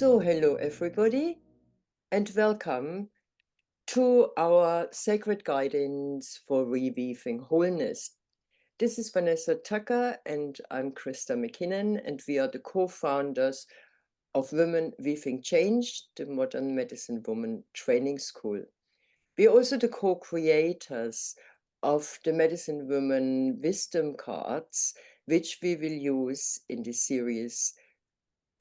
So, hello everybody, and welcome to our sacred guidance for reweaving wholeness. This is Vanessa Tucker, and I'm Christa Mackinnon, and we are the co-founders of Women Weaving Change, the Modern Medicine Woman Training School. We are also the co-creators of the Medicine Woman Wisdom Cards, which we will use in this series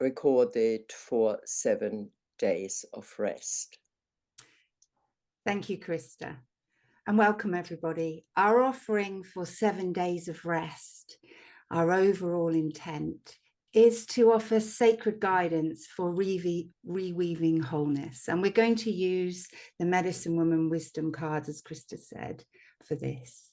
recorded for 7 days of rest. Thank you, Christa, and welcome everybody. Our offering for 7 days of rest, our overall intent is to offer sacred guidance for reweaving wholeness. And we're going to use the Medicine Woman Wisdom cards, as Christa said, for this.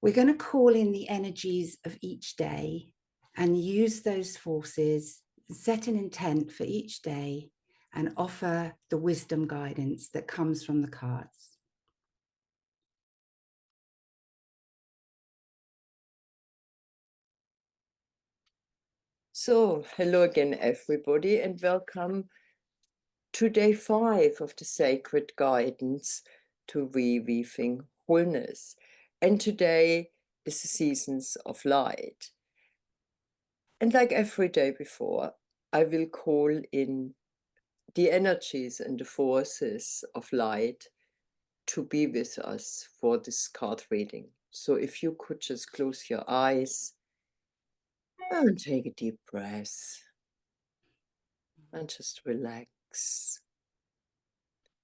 We're going to call in the energies of each day and use those forces, set an intent for each day, and offer the wisdom guidance that comes from the cards. So, hello again everybody, and welcome to day 5 of the sacred guidance to reweaving wholeness. And today is the seasons of light. And like every day before, I will call in the energies and the forces of light to be with us for this card reading. So if you could just close your eyes and take a deep breath and just relax.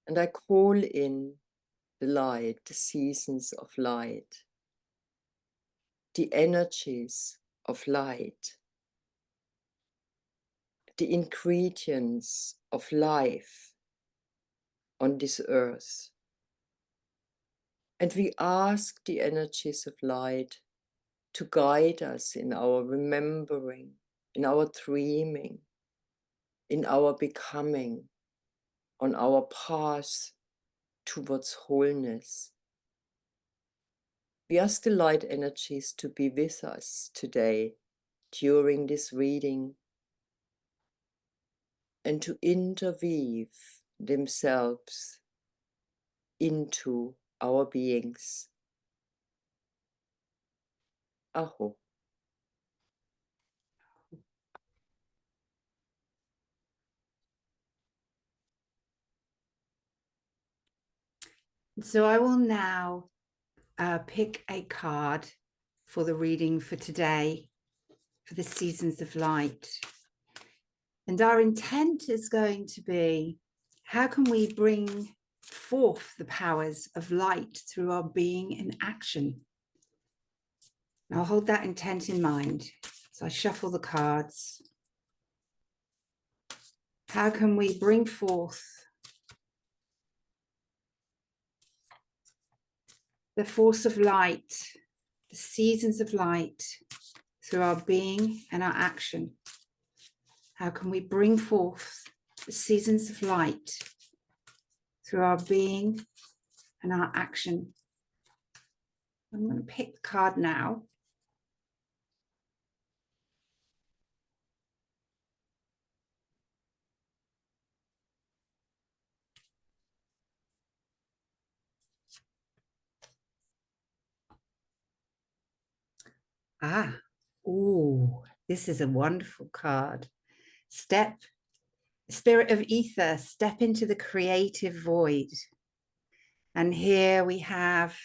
And I call in the light, the seasons of light, the energies of light, the ingredients of life on this earth. And we ask the energies of light to guide us in our remembering, in our dreaming, in our becoming, on our path towards wholeness. We ask the light energies to be with us today during this reading and to interweave themselves into our beings. Aho. So I will now pick a card for the reading for today, for the seasons of light. And our intent is going to be, how can we bring forth the powers of light through our being in action? I'll hold that intent in mind. So I shuffle the cards. How can we bring forth the force of light, the seasons of light, through our being and our action? How can we bring forth the seasons of light through our being and our action? I'm going to pick the card now. Oh, this is a wonderful card. Spirit of ether, step into the creative void. And here we have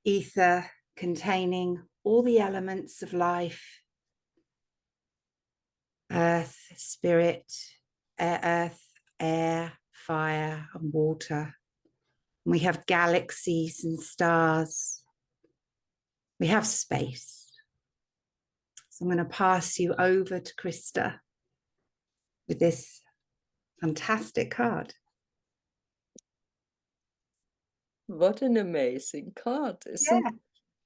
ether containing all the elements of life: earth, spirit, earth, air, fire, and water. And we have galaxies and stars. We have space. So I'm going to pass you over to Christa with this fantastic card. What an amazing card, isn't Yeah,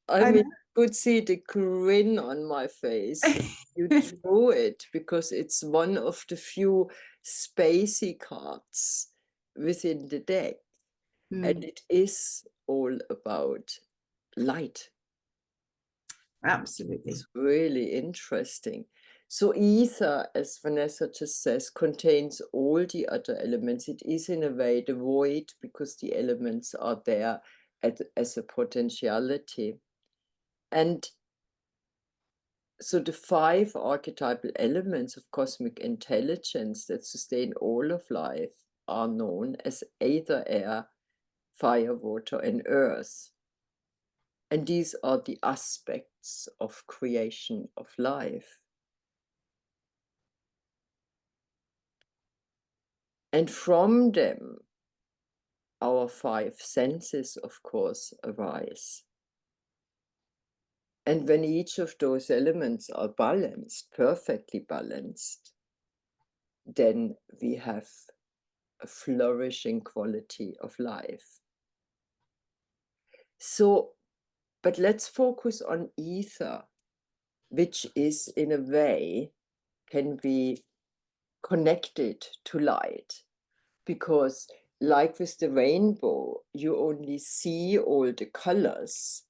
it? I mean, you could see the grin on my face. You drew it because it's one of the few spacey cards within the deck. And it is all about light. Absolutely. It's really interesting. So ether, as Vanessa just says, contains all the other elements. It is in a way the void because the elements are there as a potentiality. And so the 5 archetypal elements of cosmic intelligence that sustain all of life are known as either air, fire, water, and earth. And these are the aspects of creation of life. And from them, our 5 senses, of course, arise. And when each of those elements are balanced, perfectly balanced, then we have a flourishing quality of life. So, but let's focus on ether, which is in a way can be connected to light, because like with the rainbow, you only see all the colors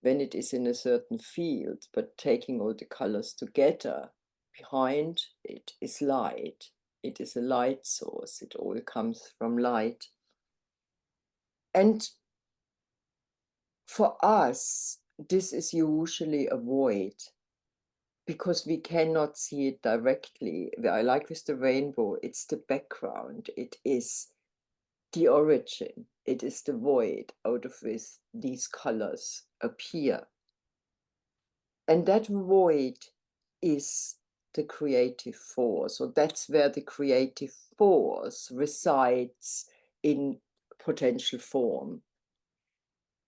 when it is in a certain field, but taking all the colors together, behind it is light. It is a light source. It all comes from light. And for us, this is usually a void because we cannot see it directly. I like with the rainbow, it's the background. It is the origin. It is the void out of which these colors appear. And that void is the creative force. So that's where the creative force resides in potential form.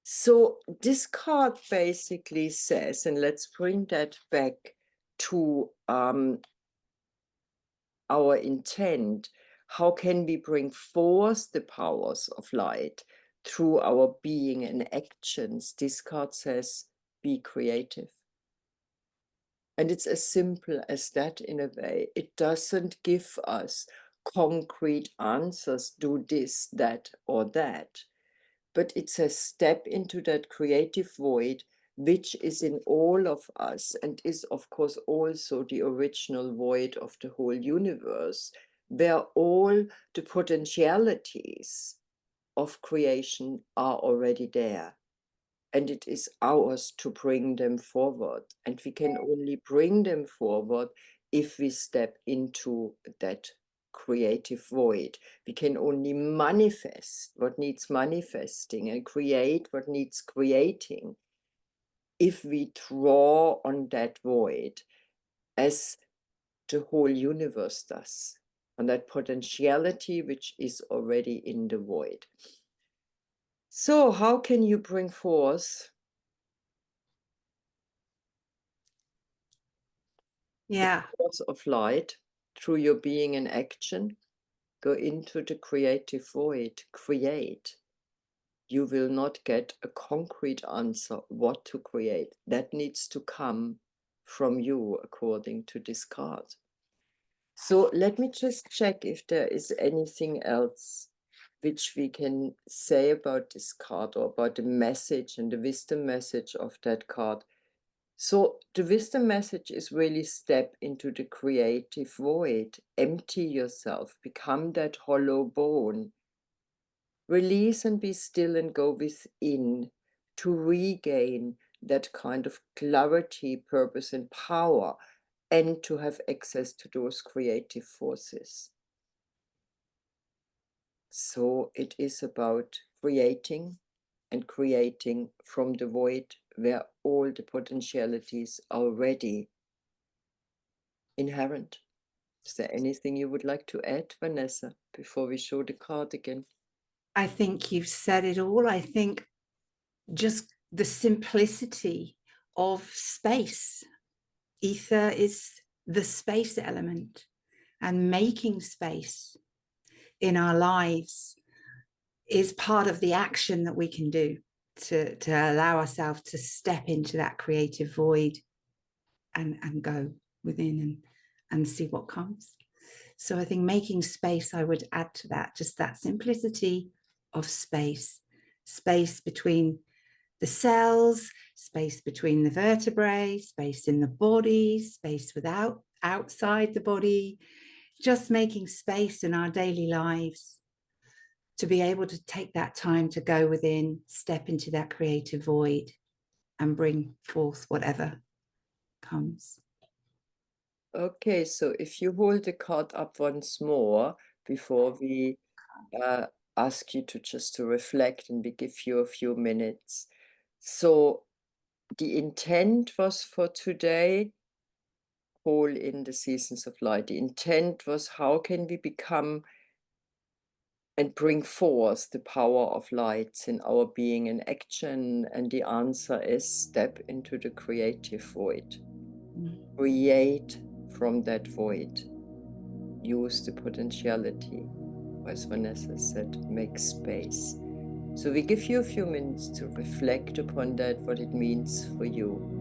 So this card basically says, and let's bring that back to our intent, how can we bring forth the powers of light through our being and actions? This card says, be creative. And it's as simple as that in a way. It doesn't give us concrete answers, do this, that, or that. But it's a step into that creative void, which is in all of us and is, of course, also the original void of the whole universe, where all the potentialities of creation are already there. And it is ours to bring them forward. And we can only bring them forward if we step into that creative void. We can only manifest what needs manifesting and create what needs creating if we draw on that void as the whole universe does, on that potentiality which is already in the void. So how can you bring forth the force of light through your being and action? Go into the creative void, create. You will not get a concrete answer what to create. That needs to come from you according to this card. So let me just check if there is anything else which we can say about this card or about the message and the wisdom message of that card. So the wisdom message is really step into the creative void, empty yourself, become that hollow bone, release and be still and go within to regain that kind of clarity, purpose, and power, and to have access to those creative forces. So it is about creating and creating from the void where all the potentialities are already inherent. Is there anything you would like to add, Vanessa, before we show the card again? I think you've said it all. I think just the simplicity of space. Ether is the space element, and making space in our lives is part of the action that we can do to allow ourselves to step into that creative void and go within and see what comes. So I think making space, I would add to that, just that simplicity of space between the cells, space between the vertebrae, space in the body, space without, outside the body, just making space in our daily lives to be able to take that time to go within, step into that creative void and bring forth whatever comes. Okay, so if you hold the card up once more before we ask you to just to reflect, and we give you a few minutes. So the intent was for today, call in the seasons of light. The intent was, how can we become and bring forth the power of lights in our being and action? And the answer is step into the creative void. Create from that void. Use the potentiality. As Vanessa said, make space. So we give you a few minutes to reflect upon that, what it means for you.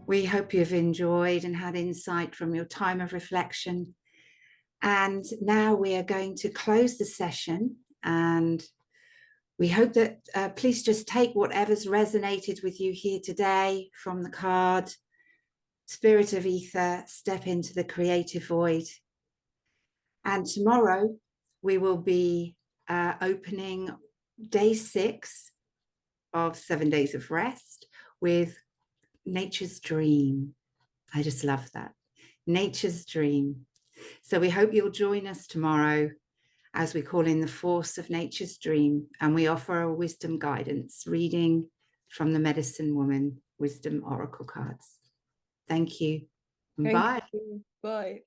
We hope you've enjoyed and had insight from your time of reflection. And now we are going to close the session, and we hope that please just take whatever's resonated with you here today from the card. Spirit of Ether, step into the creative void. And tomorrow we will be opening day 6 of 7 days of rest with Nature's Dream. I just love that. Nature's Dream. So we hope you'll join us tomorrow as we call in the force of Nature's Dream, and we offer a wisdom guidance reading from the Medicine Woman Wisdom Oracle cards. Thank you. Thank Bye. you. Bye.